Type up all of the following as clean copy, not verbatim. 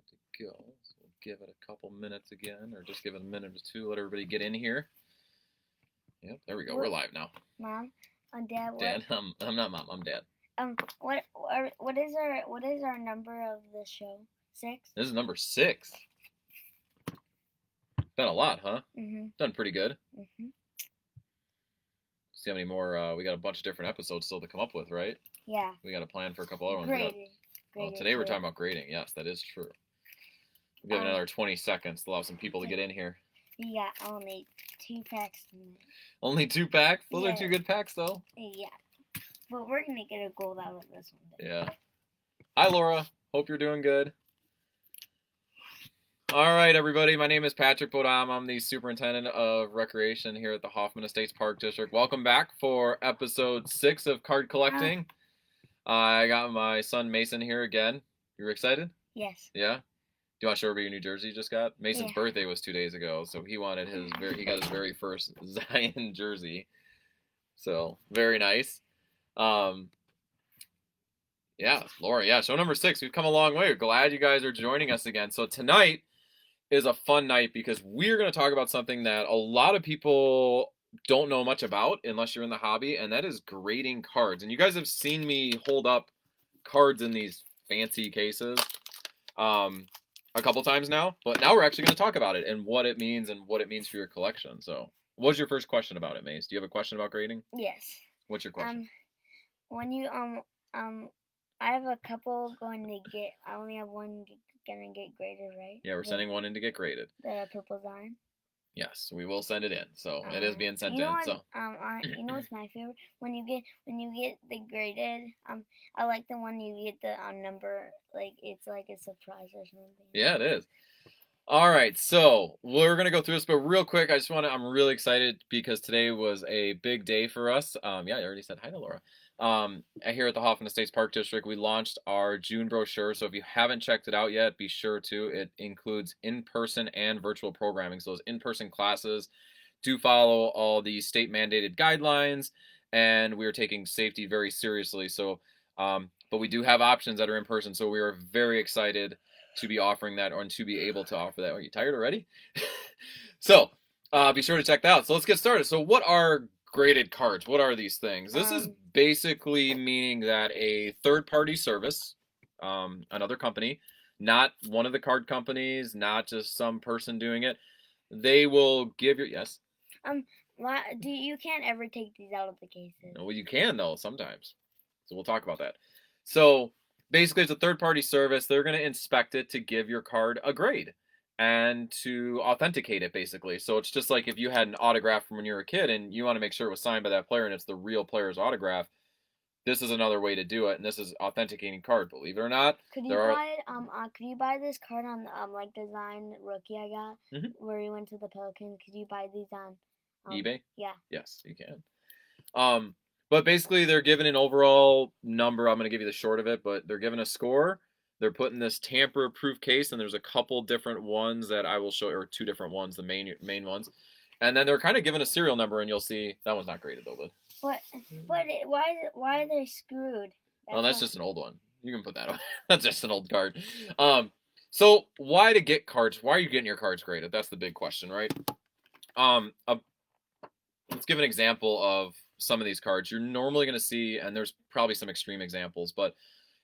to go. So we'll give it a couple minutes again, or just give it a minute or two. Let everybody get in here. Yep, there we go. We're live now. Mom, Dad. What? Dad, I'm not Mom. I'm Dad. What is our number of the show? 6. This is number 6. Done a lot, huh? Mhm. Done pretty good. Mhm. See how many more? We got a bunch of different episodes still to come up with, right? Yeah. We got a plan for a couple other ones. Grading. Well, today we're talking about grading. Yes, that is true. We'll give it another 20 seconds to allow some people to get in here. We got only 2 packs tonight. Only 2 packs? Those are 2 good packs, though. Yeah. But we're going to get a gold out of this one. Yeah. Hi, Laura. Hope you're doing good. All right, everybody. My name is Patrick Bodam. I'm the Superintendent of Recreation here at the Hoffman Estates Park District. Welcome back for episode 6 of Card Collecting. I got my son Mason here again. You're excited? Yes. Yeah? Do you want to show everybody your new jersey you just got? Mason's birthday was 2 days ago, so he wanted he got his very first Zion jersey. So, very nice. Yeah, Laura, show number 6. We've come a long way. We're glad you guys are joining us again. So tonight is a fun night because we're going to talk about something that a lot of people don't know much about unless you're in the hobby, and that is grading cards. And you guys have seen me hold up cards in these fancy cases a couple times now, but now we're actually going to talk about it and what it means for your collection. So what's your first question about it, Mace? Do you have a question about grading? Yes. What's your question? When you I have a couple going to get. I only have one gonna get graded, right? Yeah, we're sending one in to get graded. The purple Zion. Yes, we will send it in. So it is being sent in. So you know what's my favorite? When you get the graded. I like the one you get the number. Like it's like a surprise or something. Yeah, it is. All right, so we're gonna go through this, but real quick, I'm really excited because today was a big day for us. Yeah, I already said hi to Laura. Here at the Hoffman Estates Park District, we launched our June brochure. So if you haven't checked it out yet, be sure to. It includes in-person and virtual programming. So those in-person classes do follow all the state mandated guidelines, and we are taking safety very seriously. So, but we do have options that are in person. So we are very excited to be offering that or to be able to offer that. Are you tired already? So be sure to check that out. So let's get started. So what are graded cards? What are these things? This is basically meaning that a third-party service, another company, not one of the card companies, not just some person doing it, they will give you you can't ever take these out of the cases? Well, you can though sometimes. So we'll talk about that. So basically, it's a third-party service. They're going to inspect it to give your card a grade and to authenticate it, basically. So it's just like if you had an autograph from when you were a kid and you want to make sure it was signed by that player and it's the real player's autograph, this is another way to do it, and this is authenticating card. Believe it or not, could you buy this card on like design rookie I got where you went to the Pelican? Could you buy these on eBay? Yeah. Yes, you can. But basically, they're given an overall number. I'm going to give you the short of it, but they're given a score. They're put in this tamper-proof case, and there's a couple different ones that I will show, or 2 different ones, the main ones. And then they're kind of given a serial number, and you'll see that one's not graded though. Why are they screwed? That's just an old one. You can put that on. That's just an old card. So why to get cards? Why are you getting your cards graded? That's the big question, right? Let's give an example of some of these cards. You're normally going to see, and there's probably some extreme examples, but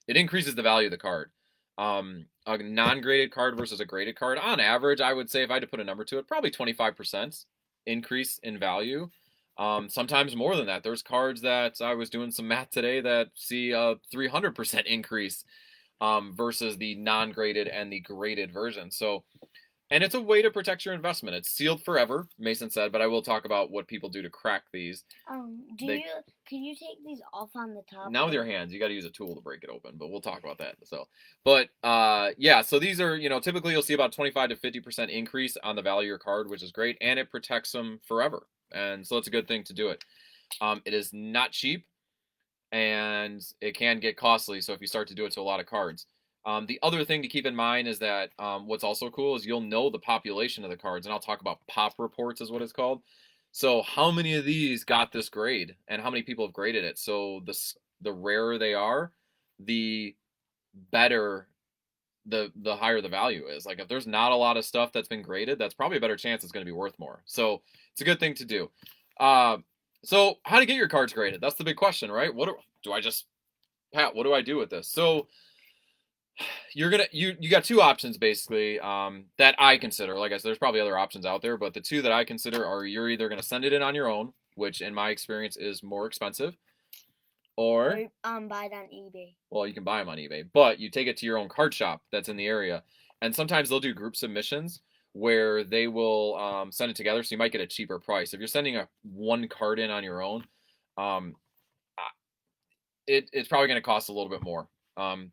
it increases the value of the card. A non-graded card versus a graded card, on average, I would say if I had to put a number to it, probably 25% increase in value. Sometimes more than that. There's cards that I was doing some math today that see a 300% increase versus the non-graded and the graded version. So, and it's a way to protect your investment. It's sealed forever, Mason said, but I will talk about what people do to crack these. Can you take these off on the top? Now with your hands, you got to use a tool to break it open, but we'll talk about that. So, but yeah, so these are, typically you'll see about 25 to 50% increase on the value of your card, which is great, and it protects them forever. And so it's a good thing to do it. It is not cheap, and it can get costly. So if you start to do it to a lot of cards. The other thing to keep in mind is that what's also cool is you'll know the population of the cards, and I'll talk about pop reports is what it's called. So how many of these got this grade, and how many people have graded it? So the rarer they are, the better the higher the value is. Like if there's not a lot of stuff that's been graded, that's probably a better chance it's going to be worth more. So it's a good thing to do. Uh, so how to get your cards graded? That's the big question, right? Do I just Pat? What do I do with this? So you got two options basically that I consider. Like I said, there's probably other options out there, but the two that I consider are you're either going to send it in on your own, which in my experience is more expensive, or buy it on eBay. Well, you can buy them on eBay, but you take it to your own card shop that's in the area, and sometimes they'll do group submissions where they will send it together, so you might get a cheaper price. If you're sending one card in on your own, um, it's probably going to cost a little bit more,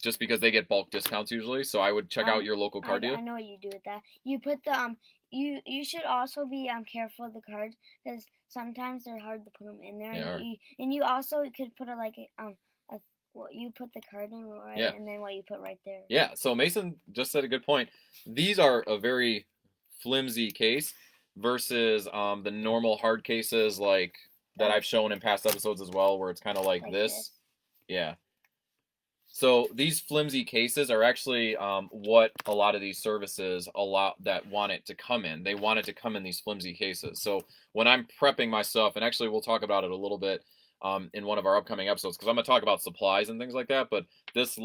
just because they get bulk discounts usually. So I would check out your local card dealer. I know what you do with that. You put the you should also be careful of the cards because sometimes they're hard to put them in there. And you also could put what you put the card in right, and then what you put right there. Yeah. So Mason just said a good point. These are a very flimsy case versus the normal hard cases like that I've shown in past episodes as well, where it's kind of like this. Yeah. So these flimsy cases are actually what a lot of these services that want it to come in. They want it to come in these flimsy cases. So when I'm prepping my stuff, and actually we'll talk about it a little bit in one of our upcoming episodes, because I'm going to talk about supplies and things like that. But it's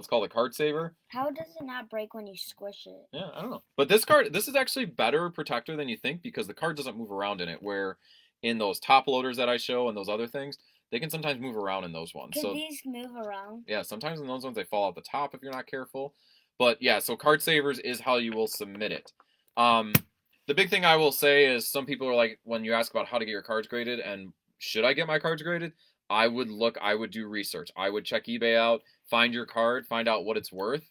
called a card saver. How does it not break when you squish it? Yeah, I don't know. But this is actually better protector than you think, because the card doesn't move around in it, where in those top loaders that I show and those other things, they can sometimes move around in those ones. Can these move around? Yeah, sometimes in those ones they fall out the top if you're not careful. But yeah, so card savers is how you will submit it. The big thing I will say is some people are like, when you ask about how to get your cards graded and should I get my cards graded, I would do research. I would check eBay out, find your card, find out what it's worth.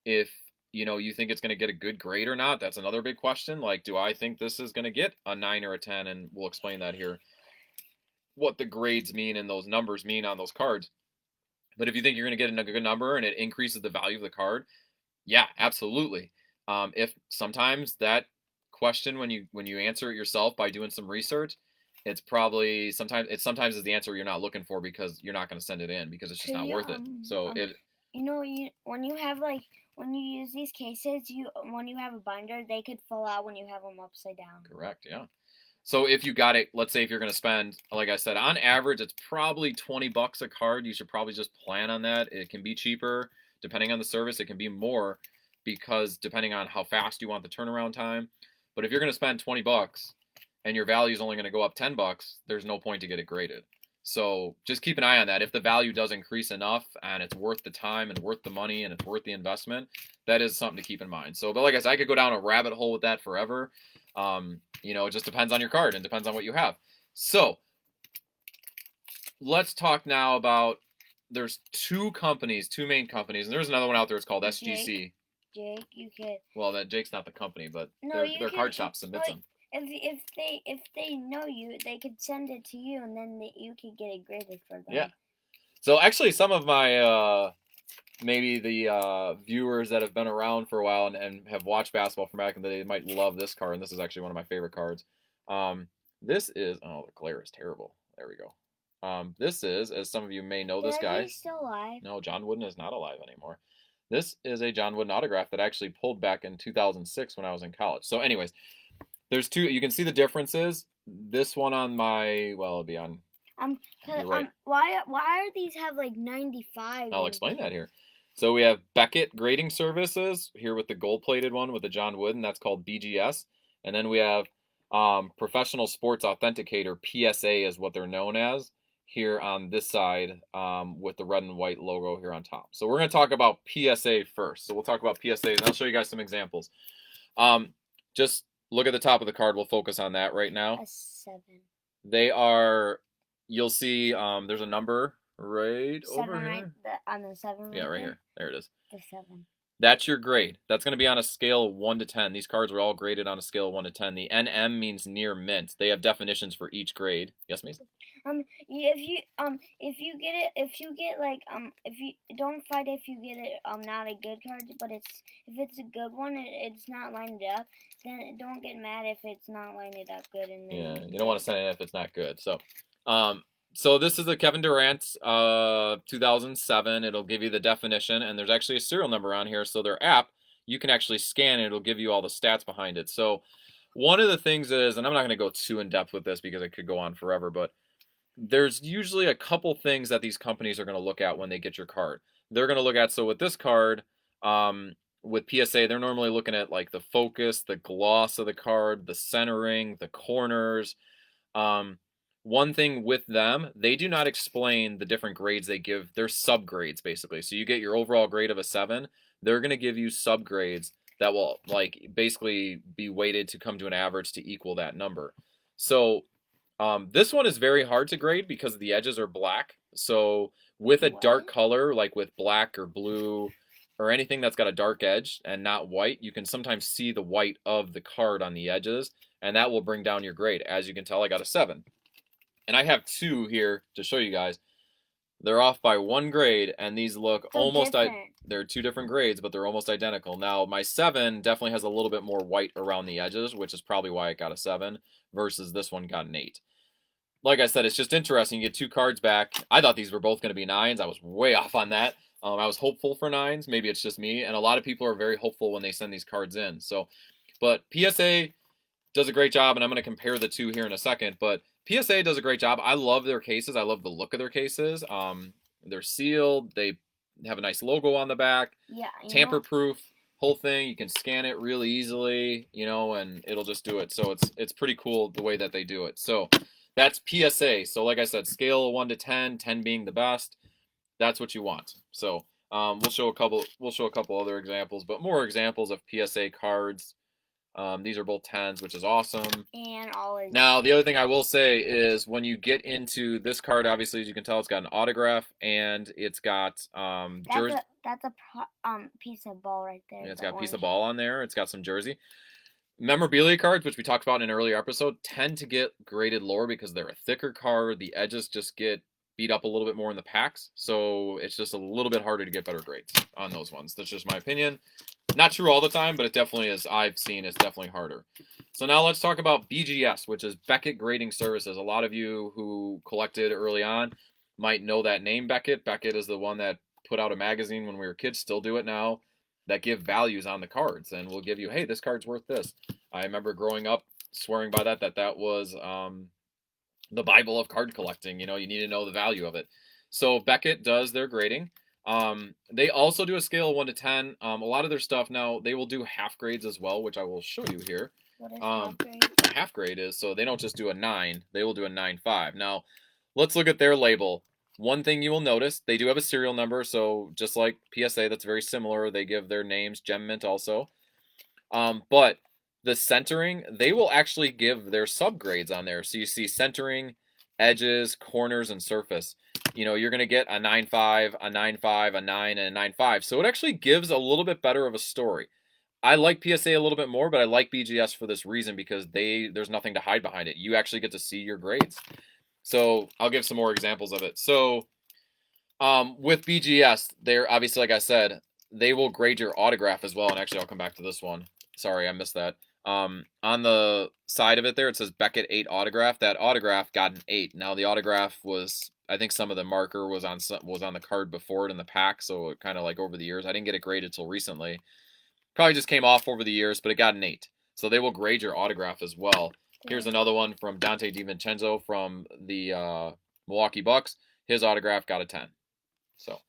If you think it's going to get a good grade or not, that's another big question. Like, do I think this is going to get a 9 or a 10? And we'll explain that here, what the grades mean and those numbers mean on those cards. But if you think you're going to get a good number and it increases the value of the card, yeah, absolutely. If sometimes that question, when you answer it yourself by doing some research, it's probably sometimes is the answer you're not looking for, because you're not going to send it in because it's just not worth it. So when you use these cases, when you have a binder, they could fall out when you have them upside down. Correct. Yeah. So if you got it, let's say if you're going to spend, like I said, on average, it's probably $20 a card. You should probably just plan on that. It can be cheaper depending on the service. It can be more because depending on how fast you want the turnaround time. But if you're going to spend $20 and your value is only going to go up $10, there's no point to get it graded. So just keep an eye on that. If the value does increase enough and it's worth the time and worth the money and it's worth the investment, that is something to keep in mind. So, but like I said, I could go down a rabbit hole with that forever. It just depends on your card and depends on what you have. So let's talk now about, there's two main companies, and there's another one out there. It's called SGC. Jake, you could. Well, Jake's not the company, but their card shop submits them. If they know you, they could send it to you, and then you could get it graded for them. Yeah. So actually, some of my maybe the viewers that have been around for a while and have watched basketball from back in the day might love this card, and this is actually one of my favorite cards. This is, the glare is terrible. There we go. This is, as some of you may know, this guy. He's still alive. No, John Wooden is not alive anymore. This is a John Wooden autograph that I actually pulled back in 2006 when I was in college. So anyways, there's two. You can see the differences. This one on my, well, it'll be on. Right. Why are these have like 95? I'll explain that here. So we have Beckett Grading Services here with the gold-plated one with the John Wooden. That's called BGS. And then we have Professional Sports Authenticator, PSA is what they're known as, here on this side with the red and white logo here on top. So we're going to talk about PSA first. So we'll talk about PSA, and I'll show you guys some examples. Just look at the top of the card. We'll focus on that right now. A 7. They are, you'll see there's a number right 7 over right here. On the 7 right Yeah, right here. There it is. The 7. That's your grade. That's going to be on a scale of 1 to 10. These cards were all graded on a scale of 1 to 10. The NM means near mint. They have definitions for each grade. Yes, Mason? If you don't fight if you get it not a good card, but if it's a good one, it's not lined up, then don't get mad if it's not lined up good. And then yeah, you don't want to send it if it's not good. So this is the Kevin Durant 2007. It'll give you the definition, and there's actually a serial number on here. So their app you can actually scan it. It'll give you all the stats behind it. So one of the things is, and I'm not going to go too in depth with this because it could go on forever, but there's usually a couple things that these companies are going to look at when they get your card. They're going to look at, so with this card, with PSA, they're normally looking at like the focus, the gloss of the card, the centering, the corners. One thing with them, they do not explain the different grades they give. They're subgrades basically. So you get your overall grade of a 7. They're going to give you subgrades that will like basically be weighted to come to an average to equal that number. So this one is very hard to grade because the edges are black. So with a dark color, like with black or blue or anything that's got a dark edge and not white, you can sometimes see the white of the card on the edges, and that will bring down your grade. As you can tell, I got a 7. And I have 2 here to show you guys. They're off by 1 grade, and these look so almost they're 2 different grades, but they're almost identical. Now, my 7 definitely has a little bit more white around the edges, which is probably why it got a 7, versus this one got an 8. Like I said, it's just interesting. You get 2 cards back. I thought these were both going to be 9s. I was way off on that. I was hopeful for 9s. Maybe it's just me. And a lot of people are very hopeful when they send these cards in. So, but PSA does a great job, and I'm going to compare the 2 here in a second. But PSA does a great job. I love their cases. I love the look of their cases. They're sealed. They have a nice logo on the back. Yeah. Tamper-proof whole thing. You can scan it really easily, and it'll just do it. So it's pretty cool the way that they do it. So that's PSA. So like I said, scale of 1 to 10, 10 being the best. That's what you want. So we'll show a couple other examples, but more examples of PSA cards. These are both 10s, which is awesome. And all is now, the other thing I will say is when you get into this card, obviously, as you can tell, it's got an autograph and it's got jersey. That's a piece of ball right there. Yeah, it's got a piece of ball on there. It's got some jersey. Memorabilia cards, which we talked about in an earlier episode, tend to get graded lower because they're a thicker card. The edges just get beat up a little bit more in the packs, so it's just a little bit harder to get better grades on those ones. That's just my opinion. Not true all the time, but it definitely is. I've seen it's definitely harder. So now let's talk about BGS, which is Beckett Grading Services. A lot of you who collected early on might know that name, Beckett. Beckett is the one that put out a magazine when we were kids, still do it now, that give values on the cards, and will give you, hey, this card's worth this. I remember growing up swearing by that was the Bible of card collecting. You need to know the value of it. So Beckett does their grading. They also do a scale of 1 to 10. A lot of their stuff now, they will do half grades as well, which I will show you here. What is half grade? Half grade is, so they don't just do a 9, they will do a 9.5. Now, let's look at their label. One thing you will notice, they do have a serial number, so just like PSA, that's very similar. They give their names, Gem Mint also. But the centering, they will actually give their subgrades on there. So you see centering, edges, corners, and surface. You're going to get a 9.5, a 9.5, a 9, and a 9.5. So it actually gives a little bit better of a story. I like PSA a little bit more, but I like BGS for this reason because there's nothing to hide behind it. You actually get to see your grades. So I'll give some more examples of it. So with BGS, they're obviously, like I said, they will grade your autograph as well. And actually, I'll come back to this one. Sorry, I missed that. On the side of it there, it says Beckett 8 autograph. That autograph got an 8. Now, the autograph was, I think some of the marker was on the card before it in the pack, so it kind of like over the years. I didn't get it graded till recently. Probably just came off over the years, but it got an 8. So they will grade your autograph as well. Here's another one from Dante DiVincenzo from the Milwaukee Bucks. His autograph got a 10. So,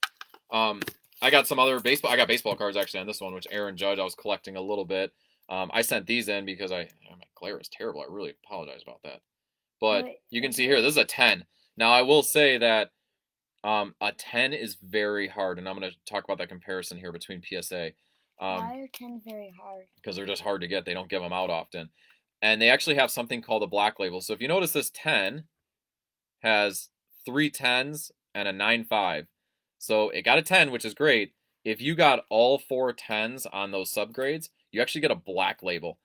I got some other baseball. I got baseball cards actually on this one, which Aaron Judge. I was collecting a little bit. I sent these in because my glare is terrible. I really apologize about that. But you can see here, this is a 10. Now, I will say that a 10 is very hard, and I'm going to talk about that comparison here between PSA. Why are 10 very hard? Because they're just hard to get. They don't give them out often. And they actually have something called a black label. So if you notice, this 10 has 3 10s and a 9.5. So it got a 10, which is great. If you got all 4 10s on those subgrades, you actually get a black label.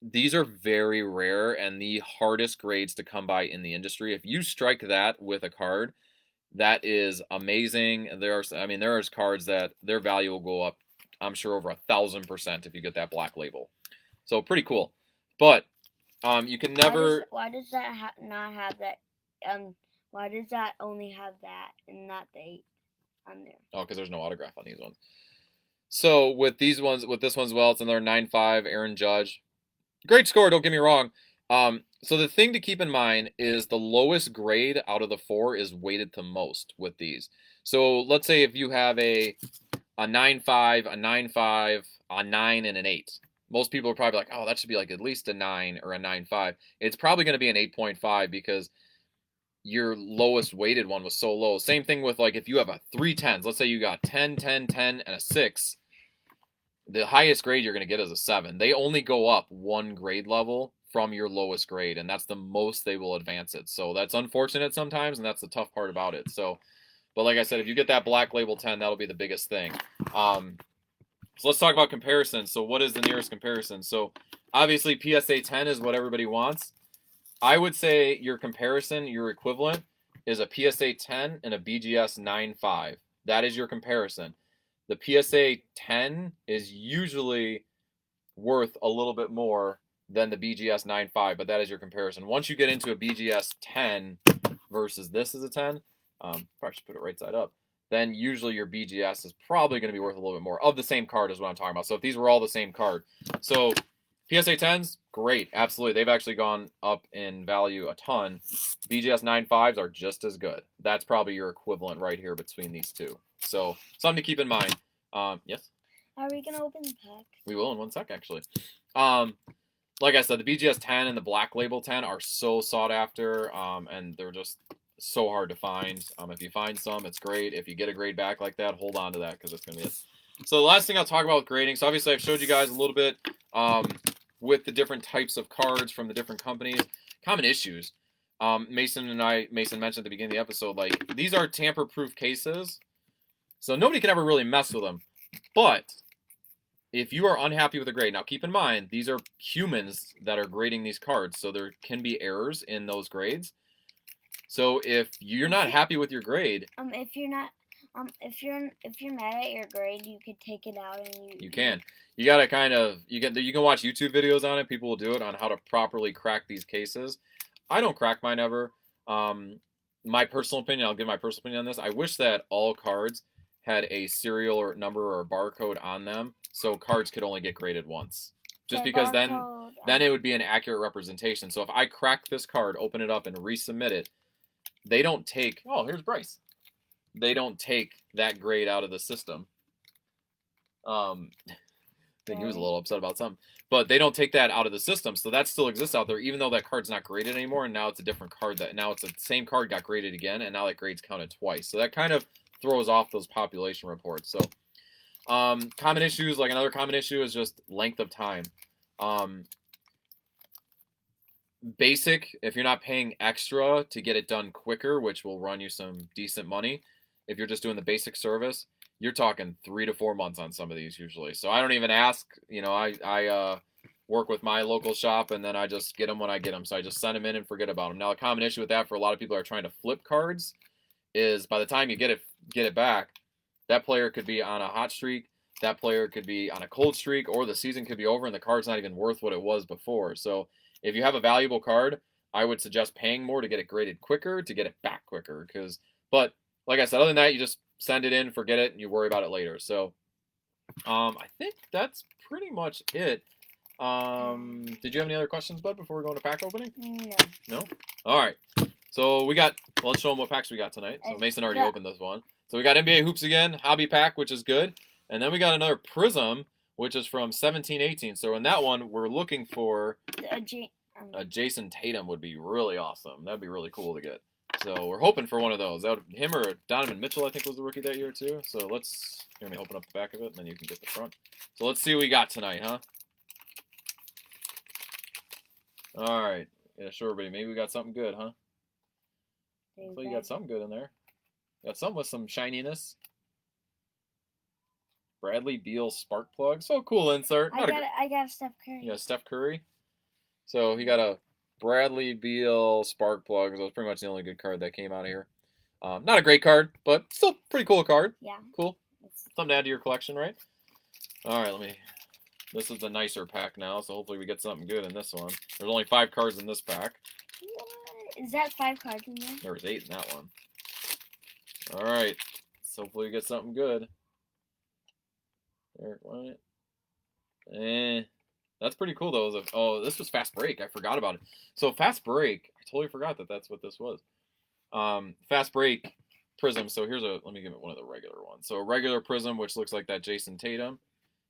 These are very rare and the hardest grades to come by in the industry. If you strike that with a card, that is amazing. There are cards that their value will go up, I'm sure, over 1,000% if you get that black label. So pretty cool. But you can never. Why does that not have that? Why does that only have that and not the 8 on there? Oh, because there's no autograph on these ones. So with these ones, with this one as well, it's another 9.5. Aaron Judge, great score. Don't get me wrong. So the thing to keep in mind is the lowest grade out of the 4 is weighted the most with these. So let's say if you have a 9.5, a 9.5, a 9, and an 8. Most people are probably like, oh, that should be like at least a 9 or a 9.5. It's probably going to be an 8.5 because your lowest weighted one was so low. Same thing with like if you have a 3 10s. Let's say you got 10, 10, 10, and a 6. The highest grade you're going to get is a 7. They only go up one grade level from your lowest grade, and that's the most they will advance it. So that's unfortunate sometimes, and that's the tough part about it. So, but like I said, if you get that black label 10, that'll be the biggest thing. So let's talk about comparisons. So what is the nearest comparison? So obviously PSA 10 is what everybody wants. I would say your comparison, your equivalent, is a PSA 10 and a BGS 9.5. That is your comparison. The PSA 10 is usually worth a little bit more than the BGS 9.5, but that is your comparison. Once you get into a BGS 10 versus this is a 10, probably should put it right side up, then usually your BGS is probably going to be worth a little bit more of the same card is what I'm talking about. So if these were all the same card. So PSA 10s, great. Absolutely. They've actually gone up in value a ton. BGS 9.5s are just as good. That's probably your equivalent right here between these two. So something to keep in mind. Yes? Are we going to open the pack? We will in 1 sec, actually. Like I said, the BGS 10 and the Black Label 10 are so sought after, and they're just so hard to find. If you find some, it's great. If you get a grade back like that, hold on to that because it's going to be it. So the last thing I'll talk about with grading, so obviously I've showed you guys a little bit with the different types of cards from the different companies. Common issues. Mason mentioned at the beginning of the episode, like, these are tamper-proof cases, so nobody can ever really mess with them. But if you are unhappy with a grade, now keep in mind, these are humans that are grading these cards, so there can be errors in those grades. So if you're not happy with your grade, if you're mad at your grade, you could take it out and you can. You gotta kind of you can watch YouTube videos on it. People will do it on how to properly crack these cases. I don't crack mine ever. My personal opinion, I'll give my personal opinion on this. I wish that all cards had a serial or number or a barcode on them, so cards could only get graded once. Just because then it would be an accurate representation. So if I crack this card, open it up, and resubmit it, they don't take. Oh, here's Bryce. They don't take that grade out of the system. I think he was a little upset about something, but they don't take that out of the system, so that still exists out there, even though that card's not graded anymore, and now it's a different card. That now it's the same card got graded again, and now that grade's counted twice. So that kind of throws off those population reports. So common issues, like another common issue is just length of time. Basic, if you're not paying extra to get it done quicker, which will run you some decent money, if you're just doing the basic service, you're talking 3 to 4 months on some of these usually. So I don't even ask. I work with my local shop, and then I just get them when I get them. So I just send them in and forget about them. Now, a common issue with that for a lot of people who are trying to flip cards is by the time you get it back, that player could be on a hot streak, that player could be on a cold streak, or the season could be over and the card's not even worth what it was before. So if you have a valuable card, I would suggest paying more to get it graded quicker, to get it back quicker. But like I said, other than that, you just send it in, forget it, and you worry about it later. So I think that's pretty much it. Did you have any other questions, bud, before we go into pack opening? No? All right. So let's show them what packs we got tonight. So Mason already opened this one. So we got NBA Hoops again, hobby pack, which is good. And then we got another Prism, which is from 17-18. So in that one, we're looking for a Jason Tatum would be really awesome. That'd be really cool to get. So we're hoping for one of those. Him or Donovan Mitchell, I think, was the rookie that year too. So let me open up the back of it, and then you can get the front. So let's see what we got tonight, huh? All right. Yeah, sure, everybody. Maybe we got something good, huh? So you got something good in there. Got something with some shininess. Bradley Beal spark plug. So cool insert. I got Steph Curry. Yeah, Steph Curry. So he got a Bradley Beal spark plug. So it's pretty much the only good card that came out of here. Not a great card, but still pretty cool card. Yeah. Cool. Something to add to your collection, right? All right, this is the nicer pack now, so hopefully we get something good in this one. There's only 5 cards in this pack. What? Is that 5 cards in there? There was 8 in that one. All right. So hopefully we get something good. Derek White. That's pretty cool though. Oh, this was Fast Break. I forgot about it. So Fast Break, I totally forgot that that's what this was. Fast Break Prism. So let me give it one of the regular ones. So a regular Prism, which looks like that Jason Tatum,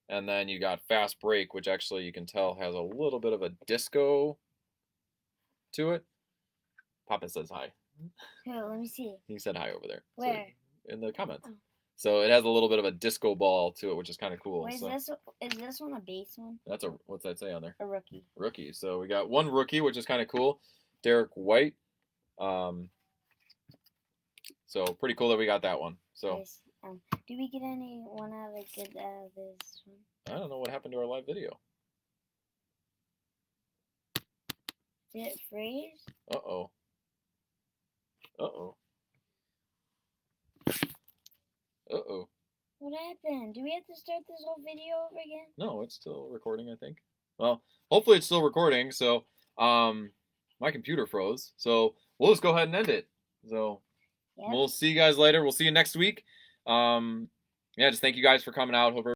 and then you got Fast Break, which actually you can tell has a little bit of a disco to it. Papa says hi. Here, let me see. He said hi over there. Where? So, in the comments. Oh. So it has a little bit of a disco ball to it, which is kind of cool. Wait, is this one a base one? What's that say on there? A rookie. Rookie. So we got one rookie, which is kind of cool. Derek White. So pretty cool that we got that one. So. Nice. Do we get any one out of good out of this one? I don't know what happened to our live video. Did it freeze? Uh-oh. Uh-oh. Uh-oh. What happened? Do we have to start this whole video over again? No, it's still recording, I think. Well, hopefully it's still recording. So, my computer froze. So, we'll just go ahead and end it. So, yep. We'll see you guys later. We'll see you next week. Yeah, just thank you guys for coming out. Hope